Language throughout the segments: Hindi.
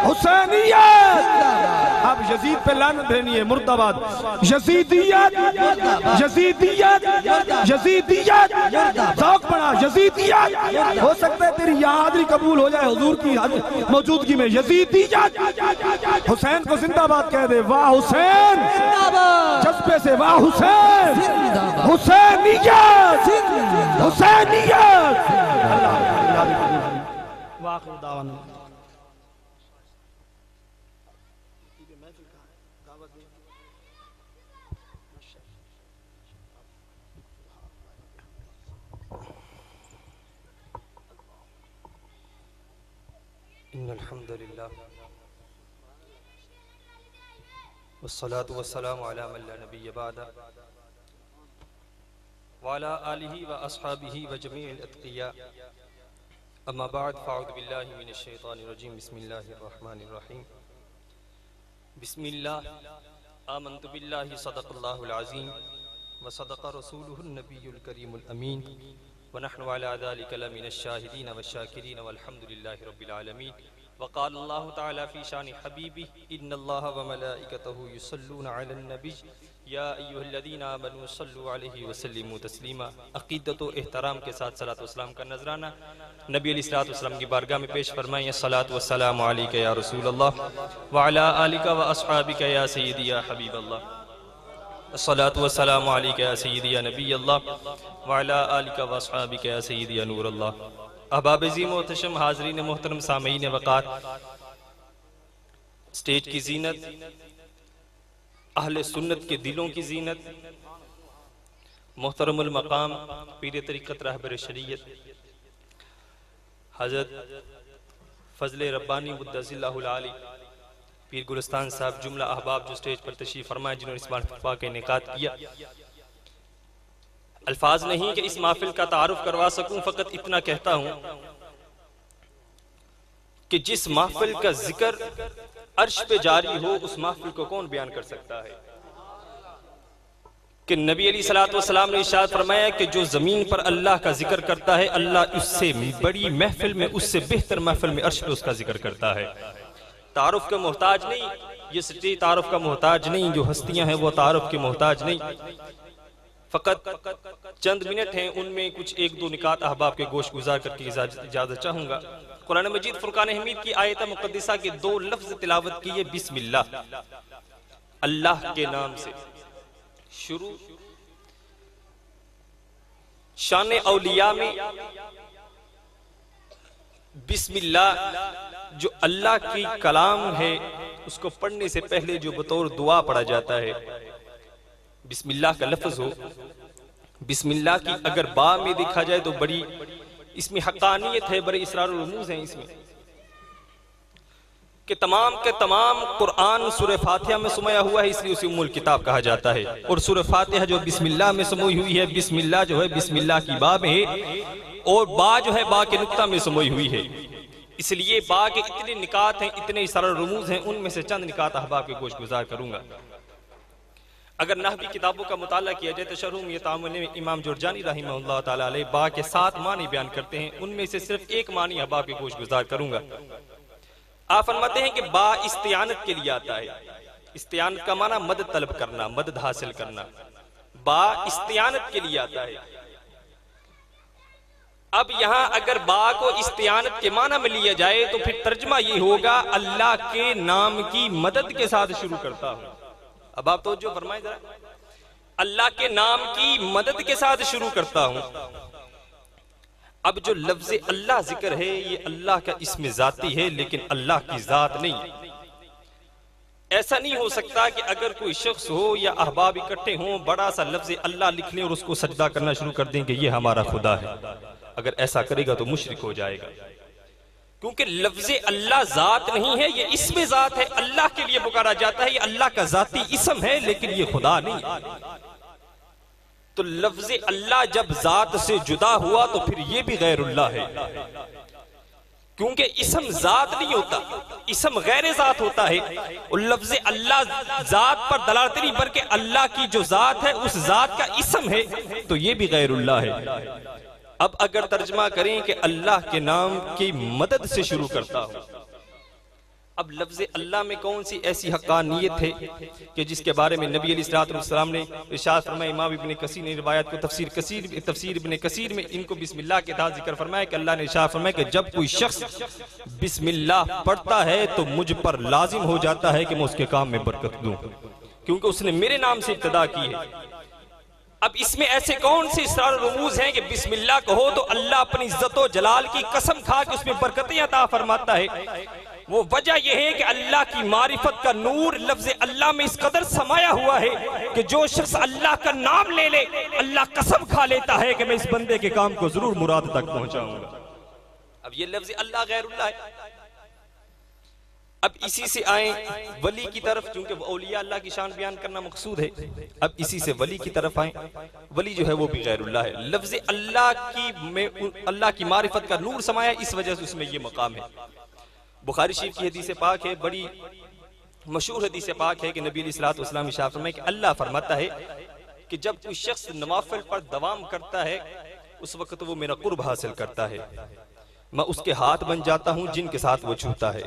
हुसैनियत। अब यजीद पे लानत देनी है, मुर्दाबाद। यजीदियत, यजीदियत, यजीदियत, ज़ौक़ बना, यजीदियत। हो सकता है तेरी यहाँ हाज़िरी कबूल हो जाए हुजूर की मौजूदगी में। यजीदियत, हुसैन को जिंदाबाद कह दे। वाह हुसैन, जज्बे से वाह हुसैन, हुसैनियत, हुसैनियत। वाक़िअ दावाना इन्नल हम्दुलिल्लाह वस्सलातु वस्सलामु अला मन ला नबिय्य बअदा व अला आलिहि व अस्हाबिहि व जमीइल अत्क़िया अम्मा बअद फ़अऊज़ु बिल्लाहि मिनश शैतानिर रजीम बिस्मिल्लाहिर रहमानिर रहीम बिस्मिल्लाह आमन्तु बिल्लाहि सदक़ल्लाहुल अज़ीम व सदक़ रसूलुहुन नबियुल करीमुल अमीन व नहनु अला ज़ालिका लमिनश शाहिदीन व शाकिरीन वल्हम्दुलिल्लाहि रब्बिल आलमीन। वक़ाल अल्लाहु तआला फ़ी शानि हबीबिही इन्नल्लाहा व मलाइकतहु युसल्लूना अलन नबी या अय्युहल्लज़ीना आमनू सल्लु अलैहि व सल्लिमू तस्लीमा। अक़ीदत व एहतराम के साथ सलात व सलाम का नजराना नबी अलैहिस्सलातु वस्सलाम की बारगाह में पेश फरमाएं। सलात व सलाम अलैका या रसूल अल्लाह व अला आलिका व अस्हाबिका या सय्यदी या हबीब अल्लाह। अस्सलातु वस्सलामु अलैका या सय्यदी या नबी अल्लाह व अला आलिका व अस्हाबिका या सय्यदी या नूर अल्लाह। अहबाब अज़ीम मोहतरम हाज़रीन मोहतरम सामईन वक़ार, स्टेज की जीनत, अहले सुन्नत के दिलों की जीनत, मोहतरमुल मकाम पीर तरीक़त रहबर शरीयत हज़रत फ़ज़ल रब्बानी मुद्दज़िल्लाहुल आली पीर गुलिस्तान साहब, जुमला अहबाब जो स्टेज पर तशरीफ़ फरमाए, जिन्होंने इस महफ़िल का इनेकाद किया। अल्फाज नहीं कि इस महफिल का तारुफ करवा सकूं, फ़कत इतना कहता हूं कि जिस महफिल का जिक्र अर्श पे जारी हो, उस महफिल को कौन बयान कर सकता है। कि नबी अलैहिस्सलातु वस्सलाम ने इरशाद फरमाया कि जो जमीन पर अल्लाह का जिक्र करता है, अल्लाह उससे बड़ी महफिल में, उससे बेहतर महफिल में अर्श पे उसका जिक्र करता है। तारुफ का मोहताज नहीं, ये स्टेज तारुफ का मोहताज नहीं, जो हस्तियां हैं वो तारुफ के मोहताज नहीं। फ़कत चंद मिनट हैं, उनमें कुछ एक दो निकात अहबाब के गोश गुजार करके इजाज़त चाहूँगा। कुरान मजीद फुरकान हमीद की आयत मुक़द्दिसा के दो लफ्ज़ तिलावत किए। बिस्मिल्लाह, अल्लाह के नाम से शुरू। शान औलिया में बिस्मिल्लाह जो अल्लाह की कलाम है, उसको पढ़ने से पहले जो बतौर दुआ पढ़ा जाता है, बिस्मिल्लाह का लफ्ज़ हो। बिस्मिल्लाह की अगर बा में देखा जाए तो बड़ी इसमें हक़ानियत है, बड़े इसरार और रमूज़ हैं इसमें कि तमाम के तमाम कुरान सूरह फातिहा में समाया हुआ है, इसलिए उसे उम्मुल किताब कहा जाता है। और सूरह फातिहा जो बिस्मिल्लाह में समोई हुई है, बिस्मिल्लाह जो है बिस्मिल्लाह की बा में है, और बा जो है बा के नुक्ता में समोई हुई है। इसलिए बा के इतने निकात हैं, इतने इसरार और रमूज़ हैं, उनमें से चंद निकात अहबाब के गोश गुजार करूंगा। अगर नहवी किताबों का मुताला किया जाए तो शरह में तामुल में इमाम जुरजानी रहमतुल्लाह ताला अलैह बा के 7 मानी बयान करते हैं, उनमें से सिर्फ एक मानी अहबाब के गोश गुजार करूंगा। आप फरमाते हैं कि बा इस्तियानत के लिए आता है। इस्तियानत का माना मदद तलब करना, मदद हासिल करना। बा इस्तियानत के लिए आता है। अब यहां अगर बा को इस्तियानत के माना में लिया जाए तो फिर तर्जमा ये होगा, अल्लाह के नाम की मदद के साथ शुरू करता हूं। अब आप तो जो फरमाए जरा, अल्लाह के नाम की मदद के साथ शुरू करता हूं। अब जो लफ्ज अल्लाह जिक्र है, ये अल्लाह का इस्म जाती है, लेकिन अल्लाह की जात नहीं। ऐसा नहीं हो सकता कि अगर कोई शख्स हो या अहबाब इकट्ठे हों, बड़ा सा लफ्ज अल्लाह लिख लें और उसको सजदा करना शुरू कर दें कि ये हमारा खुदा है। अगर ऐसा करेगा तो मुशरिक हो जाएगा, क्योंकि लफ्ज अल्लाह जात नहीं है, ये इस्म जात है। अल्लाह के लिए पुकारा जाता है, ये अल्लाह का जाती इस्म है, लेकिन ये खुदा नहीं। तो लफ्ज अल्लाह जब जात से जुदा हुआ तो फिर ये भी गैरुल्लाह है, क्योंकि इस्म जात नहीं होता, इस्म गैर जात होता है। और लफ्ज अल्लाह जात पर दलालत नहीं, बल्कि अल्लाह की जो जात है उस जात का इस्म है, तो ये भी गैरुल्लाह है। अब अगर तर्जमा करें कि अल्लाह के नाम की मदद से शुरू करता हूं, अब लफ्ज़ अल्लाह में कौन सी ऐसी हक्कानियत है कि जिसके बारे में नबी अलैहिस्सलाम ने इरशाद फरमाया, इमाम इब्न कसीर ने रिवायत को तफसीर इब्न कसीर में इनको बिस्मिल्लाह के साथ जिक्र फरमाया कि अल्लाह ने इरशाद फरमाया कि जब कोई शख्स बिस्मिल्लाह पढ़ता है तो मुझ पर लाजिम हो जाता है कि मैं उसके काम में बरकत दूं, क्योंकि उसने मेरे नाम से इब्तिदा की है। अब इसमें ऐसे कौन से इसरार रमूज हैं कि बिस्मिल्लाह कहो तो अल्लाह अपनी इज्जत व जलाल की कसम खा के उसमें बरकतें अता फरमाता है। वो वजह यह है कि अल्लाह की मारिफत का नूर लफ्ज़ अल्लाह में इस कदर समाया हुआ है कि जो शख्स अल्लाह का नाम ले ले अल्लाह कसम खा लेता है कि मैं इस बंदे के काम को जरूर मुराद तक पहुंचाऊंगा। अब ये लफ्ज़ अल्लाह गैरुल्लाह है। अब इसी से आए वली की तरफ, क्योंकि औलिया अल्लाह की शान बयान करना मकसूद है। अब इसी से वली की तरफ आए। वली जो है वो भी गैरुल्लाह है। लफ्ज़ अल्लाह की मारिफत का नूर समाया, इस वजह से उसमें ये मकाम है। बुखारी शरीफ की हदीस पाक है, बड़ी मशहूर हदीस पाक है कि नबी अलैहिस्सलातु वस्सलाम इरशाद फरमाया कि अल्लाह फरमाता है कि जब कोई शख्स नवाफिल पर दवाम करता है उस वक्त वो मेरा कुर्ब हासिल करता है। मैं उसके हाथ बन जाता हूँ जिनके साथ वो छूता है,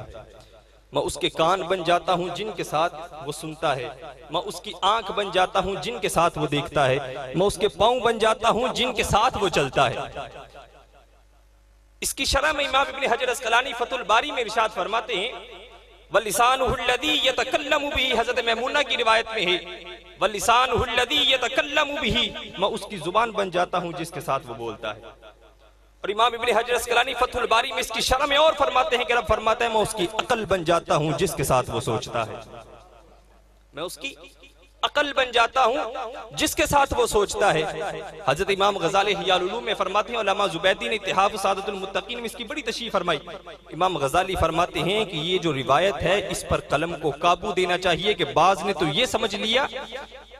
मैं उसके कान बन जाता हूँ जिनके साथ वो सुनता है, मैं उसकी आंख बन जाता हूँ जिनके साथ वो देखता है, मैं उसके पाँव बन जाता हूँ जिनके साथ वो चलता है। इसकी शरह में इमाम इब्न हजर अस्कलानी फतुल बारी में इरशाद फरमाते हैं, वलिसानुहुल्लज़ी यतकल्लमु बिही, हज़रत मैमूना की रिवायत में है, वलिसानुहुल्लज़ी यतकल्लमु बिही, मैं उसकी जुबान बन जाता हूँ जिसके साथ वो बोलता है। और इमाम इब्न हजर अस्कलानी फतुल बारी में इसकी शरह में और फरमाते हैं कि रब फरमाता है मैं उसकी अकल बन जाता हूँ जिसके साथ वो सोचता है, मैं उसकी अकल बन जाता हूँ जिसके साथ वो सोचता है। हजरत इमाम गजाली हियाल उलूम में फरमाते हैं, उलमा जुबैदी ने इत्तिहाफ सादतुल मुत्तकीन में इसकी बड़ी तशरीह फरमाई। इमाम गजाली फरमाते हैं कि ये जो रिवायत है इस पर कलम को काबू देना चाहिए कि बाज ने तो ये समझ लिया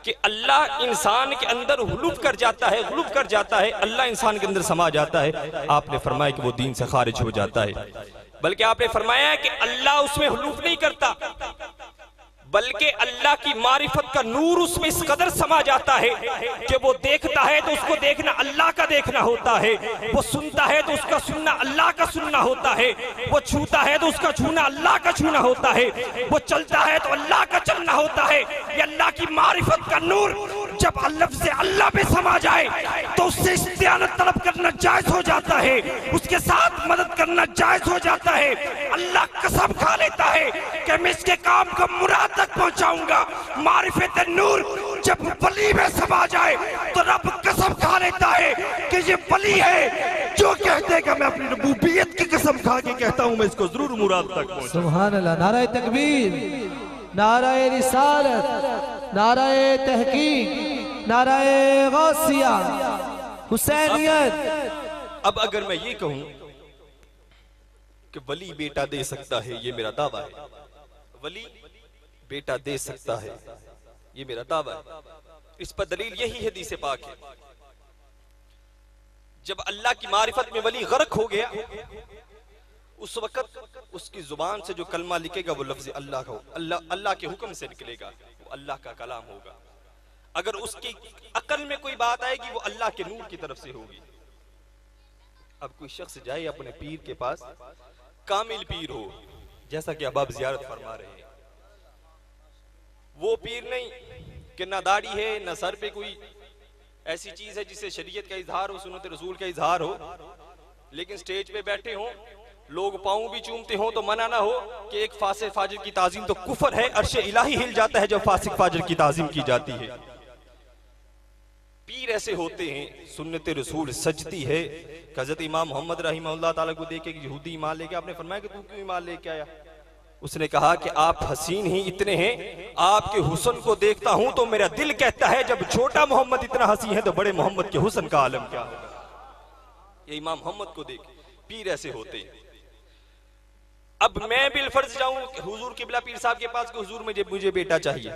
कि अल्लाह इंसान के अंदर हुलूफ कर जाता है, गुलूफ कर जाता है, अल्लाह इंसान के अंदर समा जाता है। आपने फरमाया कि वो दीन से खारिज हो जाता है, बल्कि आपने फरमाया कि अल्लाह उसमें हुलूफ नहीं करता, बल्कि अल्लाह की मारिफत का नूर उसमें इस कदर समा जाता है कि वो देखता है तो उसको देखना अल्लाह का देखना होता है, वो सुनता है तो उसका सुनना अल्लाह का सुनना होता है, वो छूता है तो उसका छूना अल्लाह का छूना होता है, वो चलता है तो अल्लाह का चलना होता है। ये अल्लाह की मारिफत का नूर जब लफ्ज़ अल्लाह में समा जाए तो उससे इस्तिआनत तलब करना जायज हो जाता है, उसके साथ मदद करना जायज हो जाता है। अल्लाह कसम खा लेता है कि मैं इसके काम को मुराद तक पहुंचाऊंगा। मारिफत नूर जब वली में समा जाए तो रब कसम खा लेता है कि ये वली है जो कहते हैं कि मैं अपनी रबूबियत की कसम खा के कहता हूं मैं इसको जरूर मुराद तक पहुंचाऊंगा। सुभान अल्लाह। नाराए तकबीर, नाराए रिसालत, नाराए तहकीक, नाराए गौसिया, हुसैनियत। अब अगर मैं ये कहूं कि वली बेटा दे सकता है, ये मेरा दावा है, वली बेटा दे सकता है, ये मेरा दावा है, इस पर दलील यही हदीस पाक है। जब अल्लाह की मारिफत में वली गर्क हो गया उस वक्त उसकी जुबान से जो कलमा लिखेगा वो लफ्ज़ अल्लाह का, अल्लाह के हुक्म से निकलेगा, वो अल्लाह का कलाम होगा। अगर उसकी अकल में कोई बात आएगी वो अल्लाह के नूर की तरफ से होगी। अब कोई शख्स जाए अपने पीर के पास, कामिल पीर हो, जैसा कि अब आप जियारत फरमा रहे हैं, वो पीर नहीं कि ना दाढ़ी है ना सर पे कोई ऐसी चीज है जिससे शरीयत का इजहार हो, सुन्नत रसूल का इजहार हो, लेकिन स्टेज पे बैठे हो, लोग पाँव भी चूमते हो तो मना ना हो कि एक फासिक फाजिर की ताजीम तो कुफर है, अर्शे इलाही हिल जाता है जब फासिक फाजिर की ताजीम की जाती है। पीर ऐसे होते हैं, सुन्नत रसूल सजती है। हज़रत इमाम मोहम्मद रहमतुल्लाह ताला को देखे कि यहूदी ईमान लेके, आपने फरमाया कि तू क्यों ईमान लेके आया? उसने कहा कि आप हसीन ही इतने हैं, आपके हुस्न को देखता हूं तो मेरा दिल कहता है जब छोटा मोहम्मद इतना हसी है तो बड़े मोहम्मद के हुस्न का आलम क्या होगा। ये इमाम मोहम्मद को देख, पीर ऐसे होते हैं। अब मैं बिलफर्ज जाऊं हुजूर किबला पीर साहब के पास कि हुजूर मुझे बेटा चाहिए,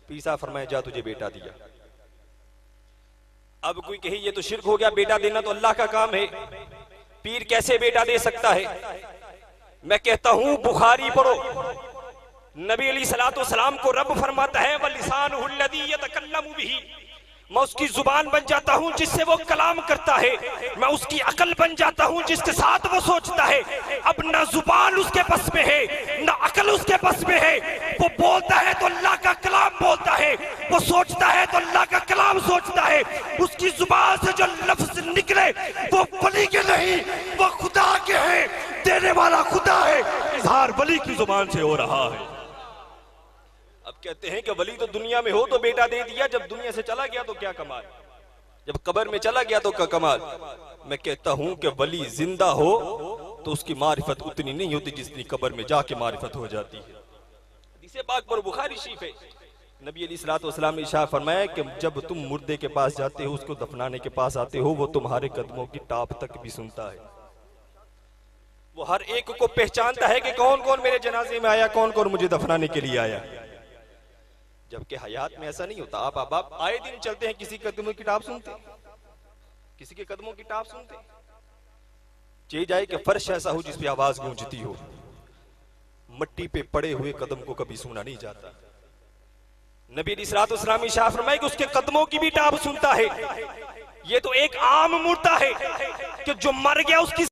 पीर साहब फरमाया जा तुझे बेटा दिया। अब कोई कहे ये तो शिर्क हो गया, बेटा देना तो अल्लाह का काम है, पीर कैसे बेटा दे सकता है? मैं कहता हूं बुखारी पढ़ो, नबी अलैहिस्सलातु वस्सलाम को रब फरमाता है वलिसानुहुल्लज़ी यतकल्लमु बिही, मैं उसकी जुबान बन जाता हूं जिससे वो कलाम करता है, मैं उसकी अकल बन जाता हूं जिसके साथ वो सोचता है। अब ना जुबान उसके बस में है, ना अकल उसके बस में है। वो बोलता है तो अल्लाह का कलाम बोलता है, वो सोचता है तो अल्लाह का कलाम सोचता है। उसकी जुबान से जो लफ्ज निकले वो वली के नहीं, वो खुदा के हैं। देने वाला खुदा है, इजहार वली की जुबान से हो रहा है। अब कहते हैं कि वली तो दुनिया में हो तो बेटा दे दिया, जब दुनिया से चला गया तो क्या कमाल, जब कब्र में चला गया तो क्या कमाल। मैं कहता हूं कि वली जिंदा हो तो उसकी मारिफत उतनी नहीं होती जितनी कब्र में जाके मारिफत हो जाती है। हदीस पाक पर बुखारी शरीफ है, नबी अलैहिस्सलाम ने इरशाद फरमाया कि जब तुम मुर्दे के पास जाते हो, उसको दफनाने के पास आते हो, वो तुम्हारे कदमों की टाप तक भी सुनता है। वो हर एक को पहचानता है कि कौन कौन मेरे जनाजे में आया, कौन कौन मुझे दफनाने के लिए आया। जबकि हयात में ऐसा नहीं होता। आप आए दिन चलते हैं, किसी कदमों की टाप सुनते, किसी के कदमों की टाप सुनते। चाहिए जाए कि फर्श ऐसा हो जिसपे आवाज गूंजती हो, मट्टी पे पड़े हुए कदम को कभी सुना नहीं जाता। नबी अलैहिस्सलाम इरशाद फरमाए कि उसके कदमों की भी टाप सुनता है। ये तो एक आम मुर्दा है कि जो मर गया उसकी